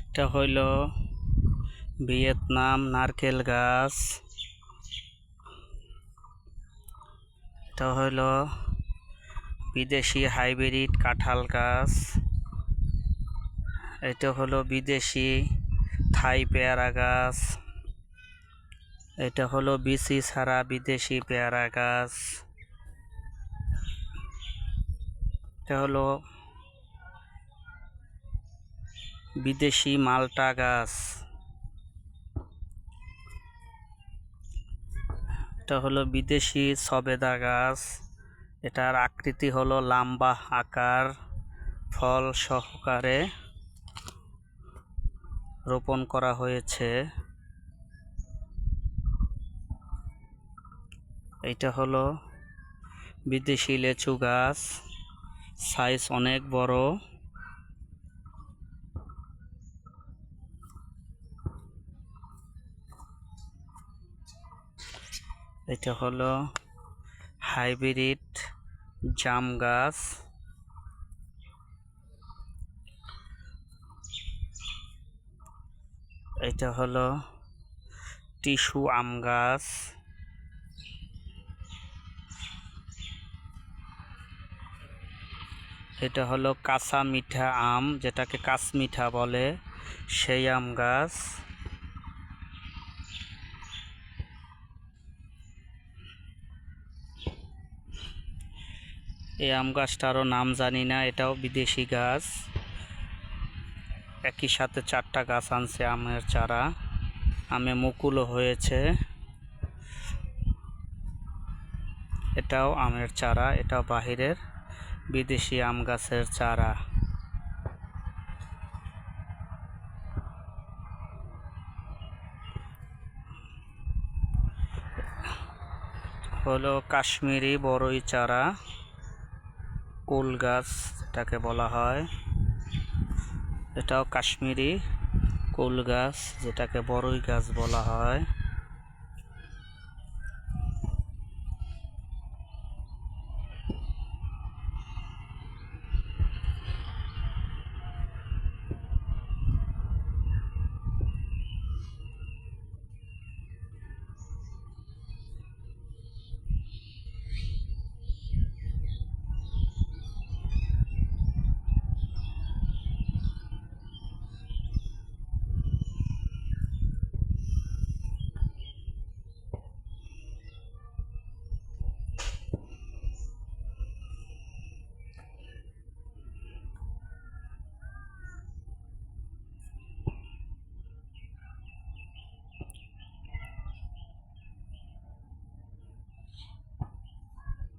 এটা হইল ভিয়েতনাম নারকেল গাছ। এটা হইল বিদেশি হাইব্রিড কাঁঠাল গাছ। এটা হলো বিদেশি থাই পেয়ারা গাছ। এটা হলো বিচি ছাড়া বিদেশি পেয়ারা গাছ। এটা হলো বিদেশি মালটা গাছ। এটা হলো বিদেশি সবেদা গাছ। এটার আকৃতি হলো লম্বা আকার, ফল সহকারে রোপণ করা হয়েছে। এটা হলো বিদেশি লেচু গাছ, সাইজ অনেক বড়। এটা হলো হাইব্রিড জাম গাছ। এটা হলো টিস্যু আম গাছ। এটা হলো কাঁচা মিঠা আম, যেটাকে কাঁচমিঠা বলে, সেই আম গাছ। এই আম গাছটারও নাম জানি না, এটাও বিদেশি গাছ। একই সাথে 4টা গাছ আনছে আমের চারা, আমে মুকুলও হয়েছে। এটাও আমের চারা, এটাও বাহিরের বিদেশি আম গাছের চারা। হলো কাশ্মীরি বড়ই চারা, কুল গাছ যেটাকে বলা হয়। এটাও কাশ্মীরি কুল গাছ, যেটাকে বড়ই গাছ বলা হয়।